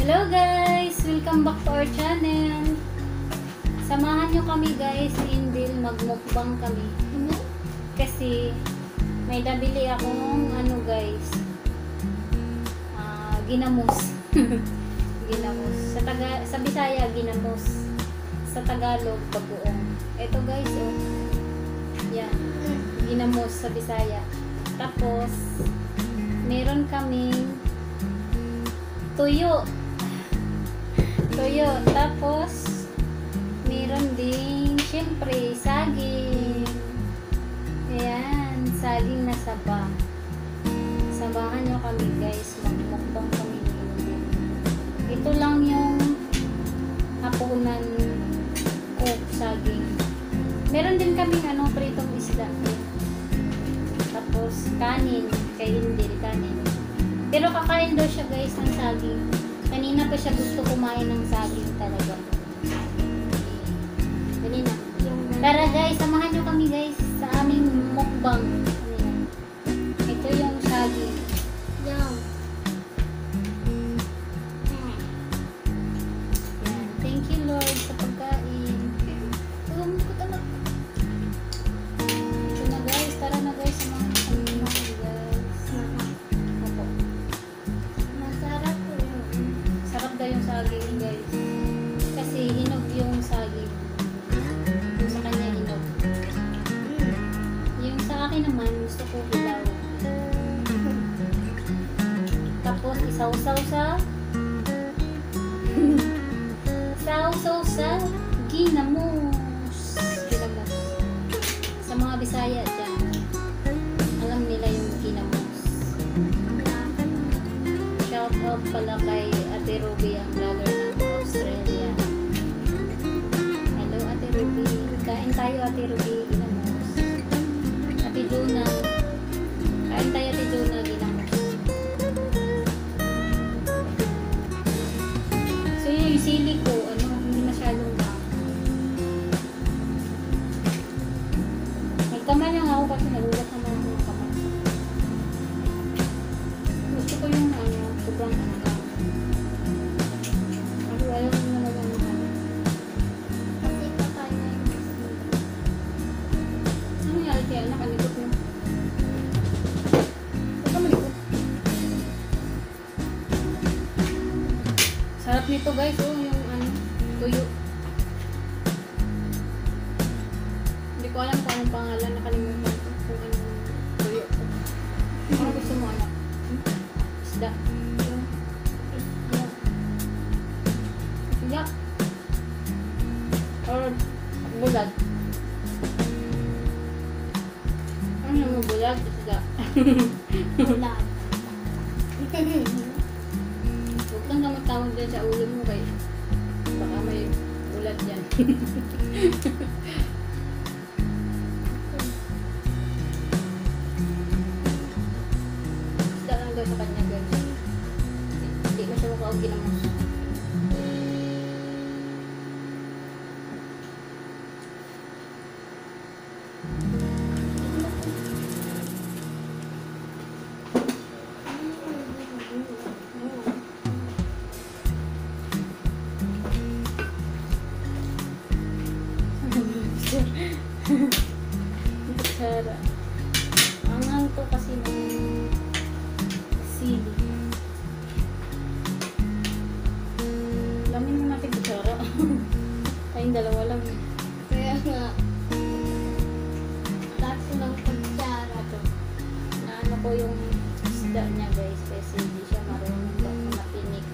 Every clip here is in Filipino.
Hello guys! Welcome back to our channel. Samahan nyo kami guys, Indil, magmukbang kami. Kasi may nabili akong ano guys, ginamos. Ginamos. Sa Bisaya, ginamos. Sa Tagalog, bagoong. Ito guys, oh. Yan. Ginamos sa Bisaya. Tapos, meron kaming tuyo. Tuyo. Tapos, meron din, syempre, saging. Ayan, saging na saba. Samahan nyo kami guys, magmukbang kami. Ito lang yung hapunan ko, saging. Meron din kaming pritong isda. Tapos, kanin. Kay Indil, kanin. Pero kakain daw siya guys ng saging. Kanina pa siya gusto kumain ng saging talaga. Kanina. Tara guys, samahan nyo kami guys sa aming mukbang. Ito yung saging. Yan. Thank you Lord sa pagkain. Tulungan ko talaga. Ito na guys, tara na guys, samahan nyo kami guys. Opo. Masarap po yun. Sarap daw yung saging guys. Kasi hinog yung saging. Yung sa kanya hinog. Yung sa akin naman, gusto ko hilaw. Tapos isaw-saw sa isaw-saw sa ginamos. Ginamos. Sa mga Bisaya dyan, alam nila yung ginamos. Shout out pala kay Ate Ruby, ang vlogger ng Australia. Hello Ate Ruby. Kain tayo Ate Ruby, ginamos. Ate Juna. Kain tayo Ate Juna, ginamos. So yung sili ko, hindi masyadong nagkamay lang ako kasi nagulat naman ako ng kamay. Gusto ko yung sobrang ayaw mo na naman Kasi patay na yung gusto. ano nangyari kaya nakalikot mo? Huwag ka malikot. Sarap nito guys, oh, yung tuyo. Hindi ko alam kung anong pangalan, nakalimutan ko kung anong tuyo. Ano gusto mo anak? Isda. Isda. Or bulag. Ano yung bulag? Isda. Ulan. Huwag kang tamad-tamad dyan sa ulo mo kay baka may bulag dyan. Isda lang daw sa kanya guys. Hindi mo siya mukha ginamos. Sarap. Ang to kasi ng sili. Lamin mo natin kutsara. Kayong dalawa lang. Kaya nga, tatlo ng kutsara to. Naano ko yung isda niya guys kasi hindi siya marunong ba matinik.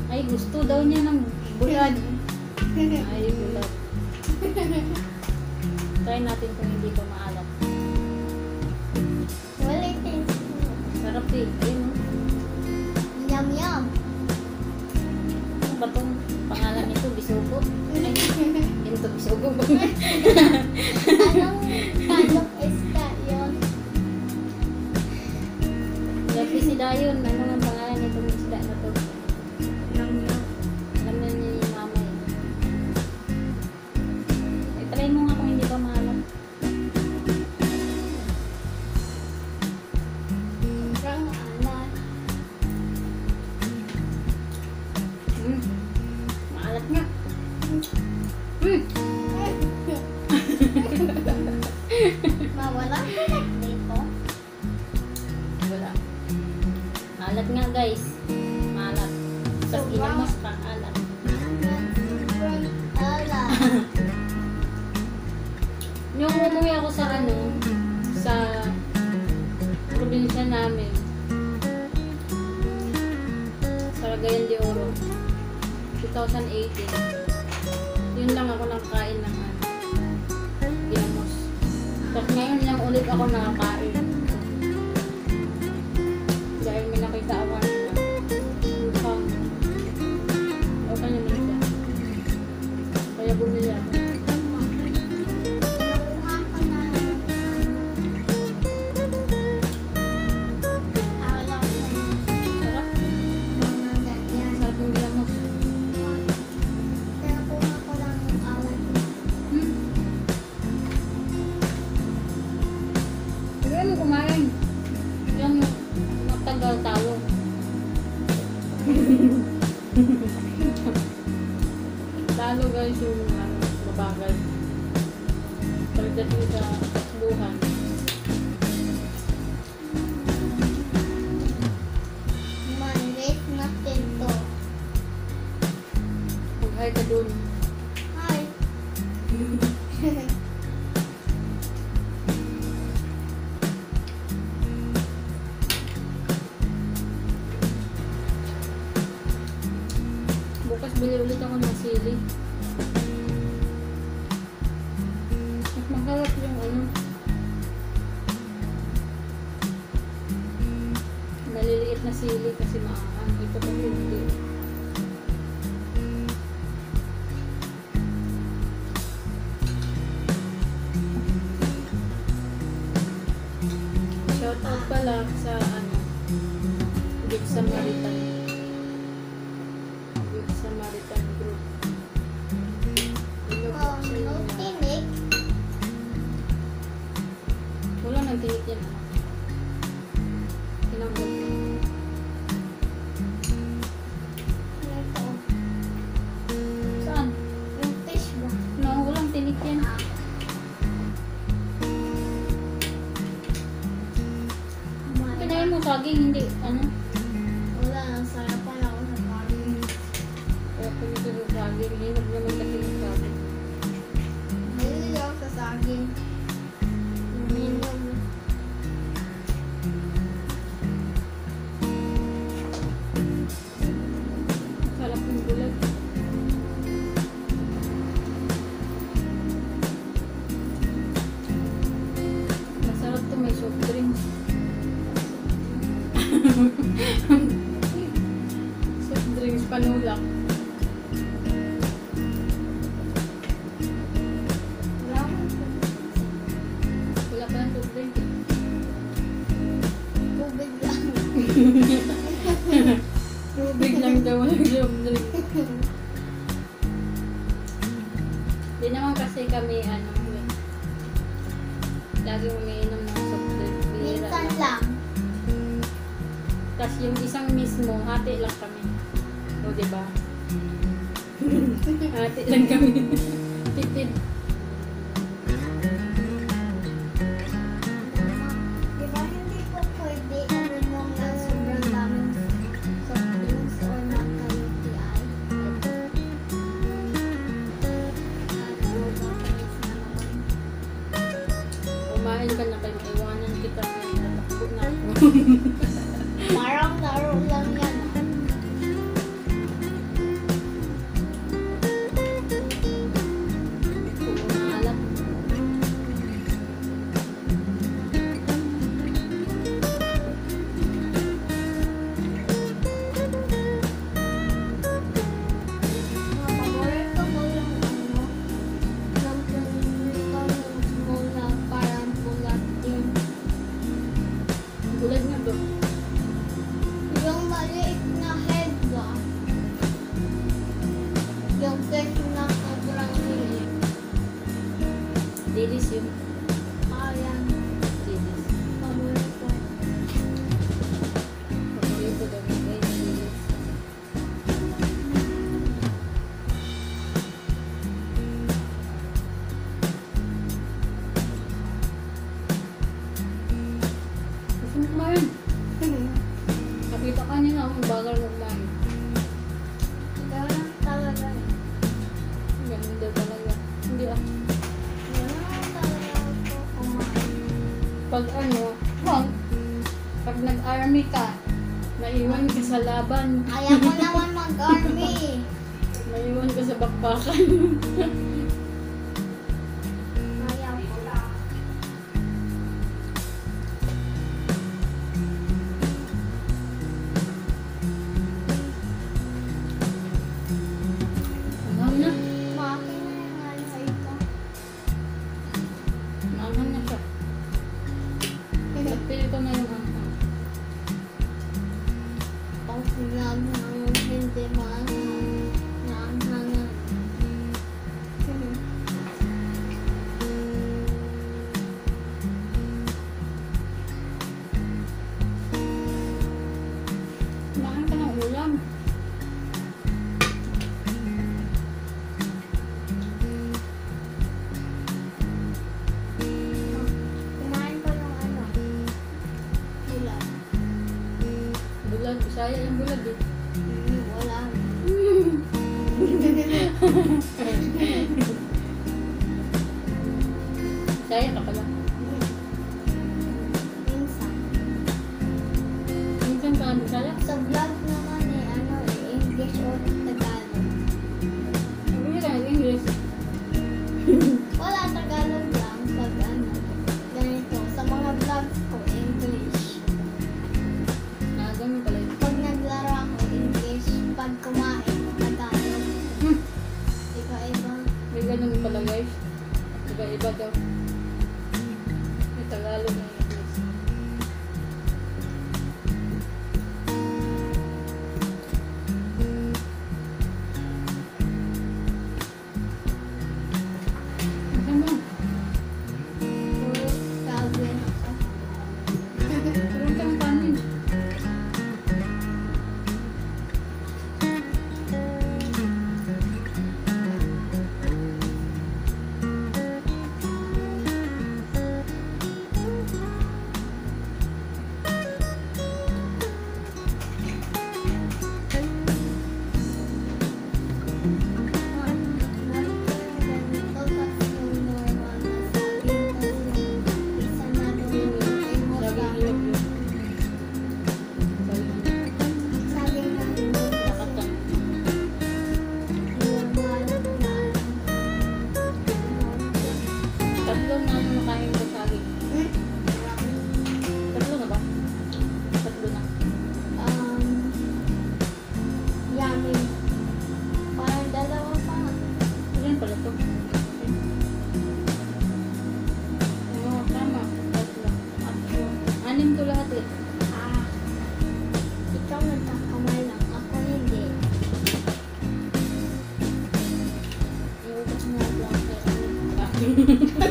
Ay gusto daw niya ng bulad. Ay bulad. Try natin kung hindi pa maalat. Wala yung taste. Sarap eh. Ayun oh. Yum yum. Ano ba itong pangalan nito? Bisugo? Ay, yun to bisugo ba? Anong isda yun? Yapi si Dayon. Ano ang pangalan nitong isda na to? Yum yum. Alam na niya ni mama eh. Try mo nga kung hindi pa maalat. Sobrang alat. Alat nga guys. Malat. Tapos ginamos ka, alat. Ala. Yung umuwi ako sa sa probinsya namin, sa Cagayan de Oro, 2018, yun lang ako nakakain ng ginamos. Tapos ngayon lang ulit ako nakakain. Dahil may nakita ako mukhang okay naman siya. Kaya bumili ako. Nakuha ko na. Ala ko na. Sarap. Mga ganyan. Sarap yung ginamos. Kaya kuha ko lang yung awat. Sige mo kumain. Yung matagal talo. Talo guys yung mabagal. Pagdating sa buhan. Maliit natin to. Mag-hi ka dun. Hi. Bukas bili ulit ako ng sili. Mas magharap yung maliliit na sili kasi maaan. Ito pa hindi. Shout out pala sa Good Samaritan. Good Samaritan group. Hello po sa No inyo. tinik. Wala nang tinik yan. Tinambot. Ito. Saan? Yung fish ba? No, walang tinik yan. Kinain mo saging, hindi. Wala, ang sarap pala ako sa kanin. Kaya pinito sa saging. Hinog naman kasi yung saging. Mahilig ako sa saging. Minom. Sarap yung bulag. Masarap to, may soft drinks. Soft drinks, panulak. Wala akong Wala pa ng soft drink. tubig lang. Tubig lang daw, walang soft drink. Di naman kasi kami, lagi umiinom ng soft drink. Bihira Minsan lang. lang. Tapos yung isang mismo, hati lang kami. O, diba? Hati lang kami. Tipid. Diba hindi po pwede uminom ng sobrang daming soft drinks or magka-UTI? Kumain ka na kayo, iwanan kita na natakbo na ako. Parang laro lang yan. Kumalat. Paborito ko yung yung pinito yung small na parang bulat din. Bulag nga to. Yung maliit na head ba? Yung fish na sobrang liit. Dilis yun. Ayan. Dilis. Paborito. Paborito daw ni guys, dilis. Gusto mo kumain? Sabi Kita ka niya na akong bagal mo kumain. Ganun talaga. Ganun daw talaga. Hindi ah. Ganun talaga ako kumain. Pag ano, pag nag-army ka, naiwan ka sa laban, Ayaw ko naman mag-army. naiwan ka sa bakbakan. Ayaw ko. Mahal na. Makin na yung ano ito. Mahal na siya. Nagpili ko na yung ano. Pag sinabi ng hindi maanghang, naanghangan. Kumain ka ng ulam. Kumain ko ng ano. Ulam. Bulag. Bisaya yung bulag eh. Wala. Bisaya ka pala. Minsan. Minsan ka ng Bisaya. Sa vlog naman ano English or Tagalog. Sabi ka ng English. Wala, Tagalog lang. Pag ano, ganito. Sa mga vlogs ko, English. Ganun pala yun. Pag naglaro ako, English. Pag kumain, Tagalog. Iba-iba. May ganun pala guys. Iba-iba daw. May Tagalog na English. Ano? Puro sabi ako. Puro kang kanin. Laging ilog yun. Lakat lang. Tatlo na ano nakain ko sa akin. Tatlo na ba? Tatlo na. Yummy. Parang dalawa pa. Ilan pala to? Oo, tama. Tatlo. Tatlo. Anim ko lahat eh. Ah. Ikaw nagkakamay lang. Ako hindi. Iugas mo lang kay ano.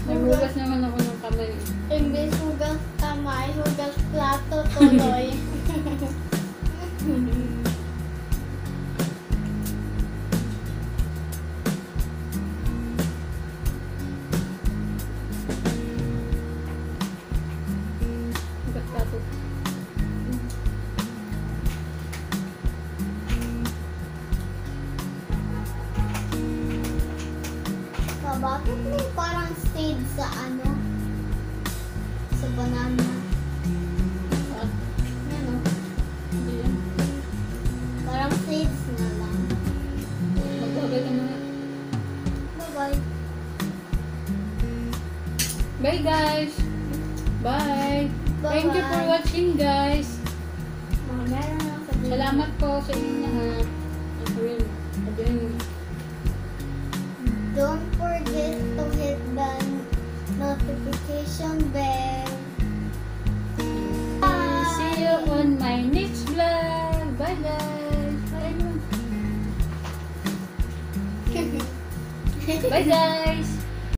Nagugas naman ako ng kamay. Imbes hugas kamay, hugas plato tuloy. Hugas plato. Bakit may parang shade sa ano? Sa banana. Ah, Ano? hindi yan. Parang shades na lang. Magbabay ka na nga. Bye-bye. Bye guys! Bye! Thank you for Bye-bye. watching guys! Meron lang sabihin. Salamat po sa inyong lahat. Sabihin mo. Don't forget to hit the notification bell. See you on my next vlog. Bye guys. Bye. Bye guys.